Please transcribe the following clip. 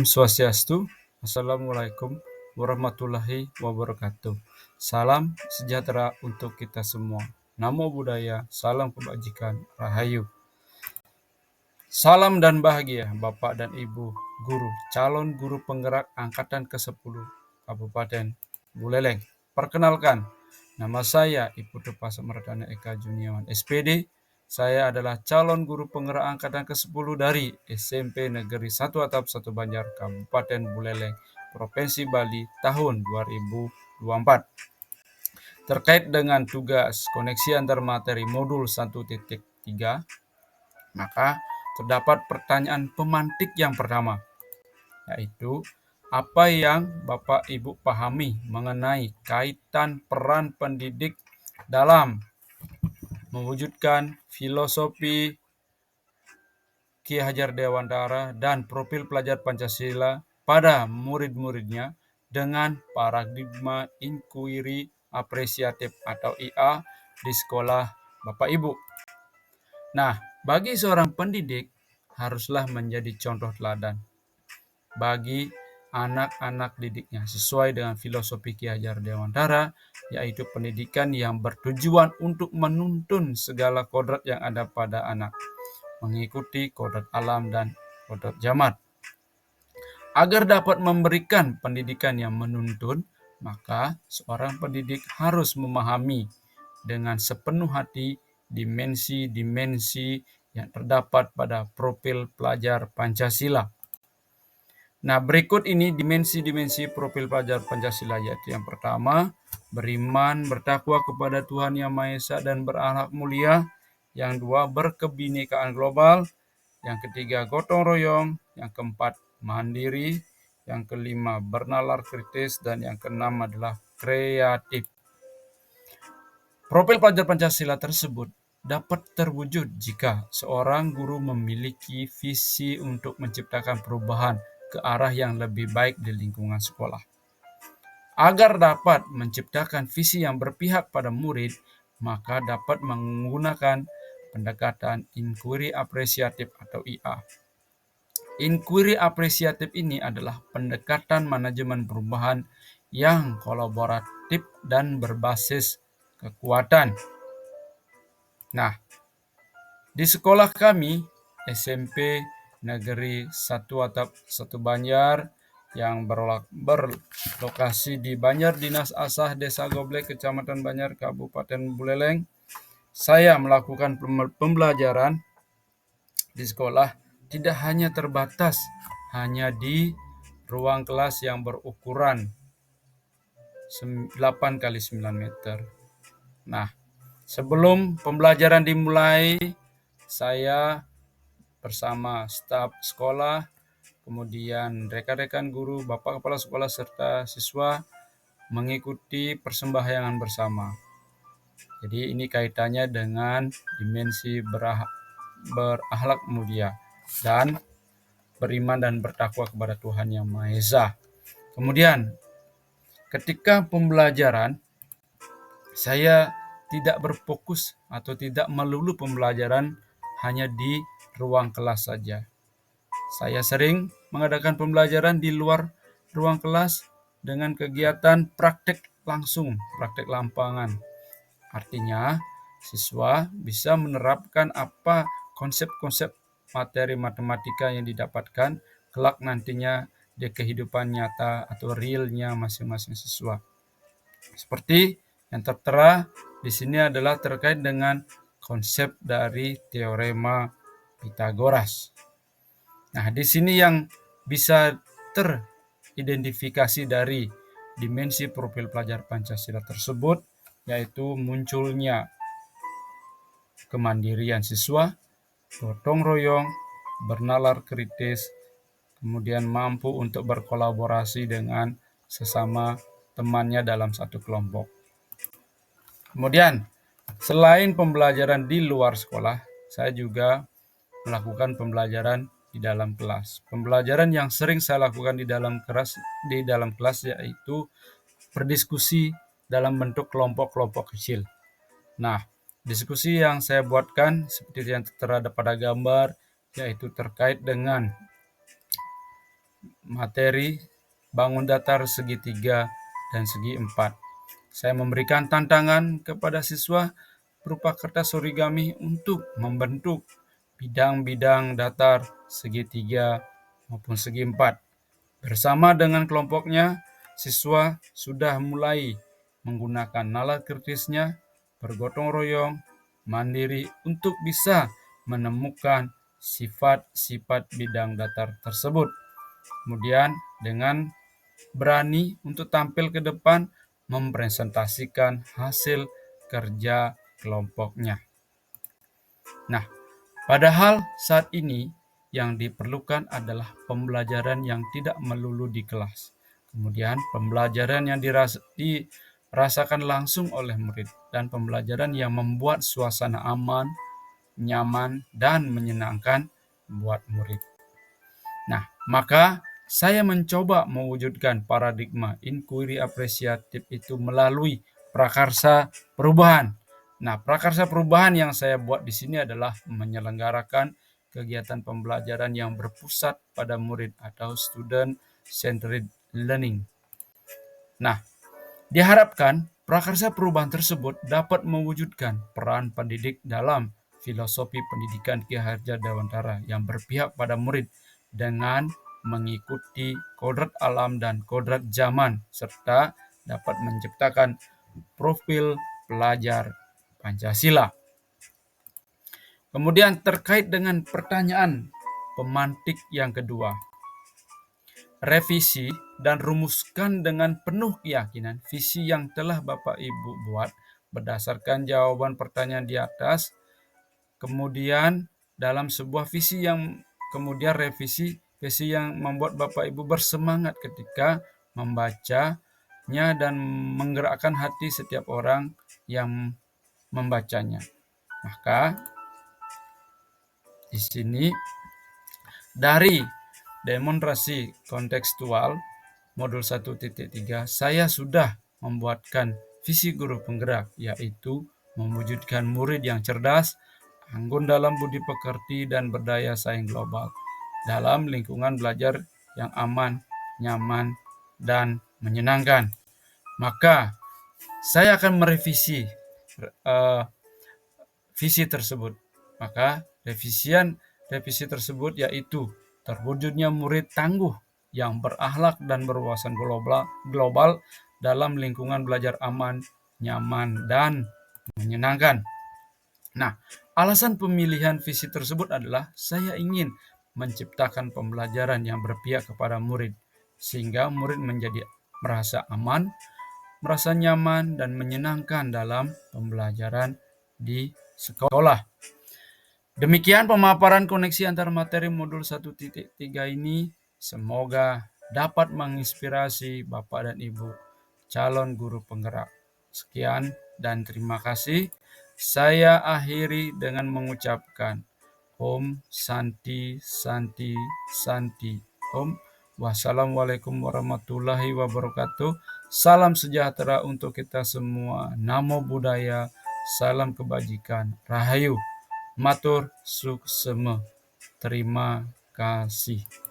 Swastiastu. Assalamualaikum warahmatullahi wabarakatuh. Salam sejahtera untuk kita semua. Namo Buddhaya, salam kebajikan, Rahayu. Salam dan bahagia Bapak dan Ibu guru, calon guru penggerak angkatan ke-10 Kabupaten Buleleng. Perkenalkan, nama saya Iputu Pasamardana Eka Juniawan SPD. Saya adalah calon guru penggerak angkatan ke-10 dari SMP Negeri 1 Atap 1 Banjar, Kabupaten Buleleng, Provinsi Bali tahun 2024. Terkait dengan tugas koneksi antar materi modul 1.3, maka terdapat pertanyaan pemantik yang pertama, yaitu apa yang Bapak Ibu pahami mengenai kaitan peran pendidik dalam mewujudkan filosofi Ki Hajar Dewantara dan profil pelajar Pancasila pada murid-muridnya dengan paradigma inquiry apresiatif atau IA di sekolah Bapak Ibu. Nah, bagi seorang pendidik haruslah menjadi contoh teladan bagi anak-anak didiknya sesuai dengan filosofi Ki Hajar Dewantara, yaitu pendidikan yang bertujuan untuk menuntun segala kodrat yang ada pada anak, mengikuti kodrat alam dan kodrat jamat. Agar dapat memberikan pendidikan yang menuntun, maka seorang pendidik harus memahami dengan sepenuh hati dimensi-dimensi yang terdapat pada profil pelajar Pancasila. Nah, berikut ini dimensi-dimensi profil pelajar Pancasila, yaitu yang pertama, beriman, bertakwa kepada Tuhan Yang Maha Esa dan berakhlak mulia. Yang dua, berkebinekaan global. Yang ketiga, gotong royong. Yang keempat, mandiri. Yang kelima, bernalar kritis. Dan yang keenam adalah kreatif. Profil pelajar Pancasila tersebut dapat terwujud jika seorang guru memiliki visi untuk menciptakan perubahan ke arah yang lebih baik di lingkungan sekolah. Agar dapat menciptakan visi yang berpihak pada murid, maka dapat menggunakan pendekatan inquiry apresiatif atau IA. Inquiry apresiatif ini adalah pendekatan manajemen perubahan yang kolaboratif dan berbasis kekuatan. Nah, di sekolah kami, SMP Negeri 1 Atap 1 Banjar, yang berlokasi di Banjar Dinas Asah Desa Goblek, Kecamatan Banjar, Kabupaten Buleleng, saya melakukan pembelajaran di sekolah tidak hanya terbatas hanya di ruang kelas yang berukuran 8 kali 9 meter. Nah, sebelum pembelajaran dimulai, saya bersama staf sekolah, kemudian rekan-rekan guru, Bapak Kepala Sekolah, serta siswa mengikuti persembahyangan bersama. Jadi ini kaitannya dengan dimensi berakhlak mulia dan beriman dan bertakwa kepada Tuhan Yang Maha Esa. Kemudian ketika pembelajaran, saya tidak berfokus atau tidak melulu pembelajaran hanya di ruang kelas saja. Saya sering mengadakan pembelajaran di luar ruang kelas dengan kegiatan praktek langsung, praktek lapangan. Artinya, siswa bisa menerapkan apa konsep-konsep materi matematika yang didapatkan kelak nantinya di kehidupan nyata atau realnya masing-masing siswa. Seperti yang tertera di sini adalah terkait dengan konsep dari teorema Pitagoras. Nah, di sini yang bisa teridentifikasi dari dimensi profil pelajar Pancasila tersebut, yaitu munculnya kemandirian siswa, gotong royong, bernalar kritis, kemudian mampu untuk berkolaborasi dengan sesama temannya dalam satu kelompok. Kemudian, selain pembelajaran di luar sekolah, saya juga melakukan pembelajaran di dalam kelas. Pembelajaran yang sering saya lakukan di dalam kelas yaitu berdiskusi dalam bentuk kelompok-kelompok kecil. Nah, diskusi yang saya buatkan seperti yang tertera pada gambar, yaitu terkait dengan materi bangun datar segitiga dan segi 4. Saya memberikan tantangan kepada siswa berupa kertas origami untuk membentuk bidang-bidang datar segitiga maupun segi 4. Bersama dengan kelompoknya, siswa sudah mulai menggunakan nalar kritisnya, bergotong royong, mandiri untuk bisa menemukan sifat-sifat bidang datar tersebut. Kemudian dengan berani untuk tampil ke depan mempresentasikan hasil kerja kelompoknya. Nah, padahal saat ini yang diperlukan adalah pembelajaran yang tidak melulu di kelas. Kemudian pembelajaran yang dirasakan langsung oleh murid dan pembelajaran yang membuat suasana aman, nyaman, dan menyenangkan buat murid. Nah, maka saya mencoba mewujudkan paradigma inquiry apresiatif itu melalui prakarsa perubahan. Nah, prakarsa perubahan yang saya buat di sini adalah menyelenggarakan kegiatan pembelajaran yang berpusat pada murid atau student centered learning. Nah, diharapkan prakarsa perubahan tersebut dapat mewujudkan peran pendidik dalam filosofi pendidikan Ki Hajar Dewantara yang berpihak pada murid dengan mengikuti kodrat alam dan kodrat zaman serta dapat menciptakan profil pelajar Pancasila. Kemudian terkait dengan pertanyaan pemantik yang kedua, revisi dan rumuskan dengan penuh keyakinan visi yang telah Bapak Ibu buat berdasarkan jawaban pertanyaan di atas. Kemudian dalam sebuah visi yang kemudian revisi visi yang membuat Bapak Ibu bersemangat ketika membacanya dan menggerakkan hati setiap orang yang membacanya. Maka di sini dari demonstrasi kontekstual modul 1.3 saya sudah membuatkan visi guru penggerak, yaitu mewujudkan murid yang cerdas, anggun dalam budi pekerti dan berdaya saing global dalam lingkungan belajar yang aman, nyaman, dan menyenangkan. Maka saya akan merevisi visi tersebut. Maka revisi tersebut yaitu terwujudnya murid tangguh yang berakhlak dan berwawasan global dalam lingkungan belajar aman, nyaman, dan menyenangkan. Nah, alasan pemilihan visi tersebut adalah saya ingin menciptakan pembelajaran yang berpihak kepada murid, sehingga murid menjadi merasa aman, merasa nyaman, dan menyenangkan dalam pembelajaran di sekolah. Demikian pemaparan koneksi antar materi modul 1.3 ini. Semoga dapat menginspirasi Bapak dan Ibu calon guru penggerak. Sekian dan terima kasih. Saya akhiri dengan mengucapkan Om Santi Santi Santi Om. Wassalamualaikum warahmatullahi wabarakatuh. Salam sejahtera untuk kita semua. Namo Buddhaya. Salam kebajikan. Rahayu. Matur suksema. Terima kasih.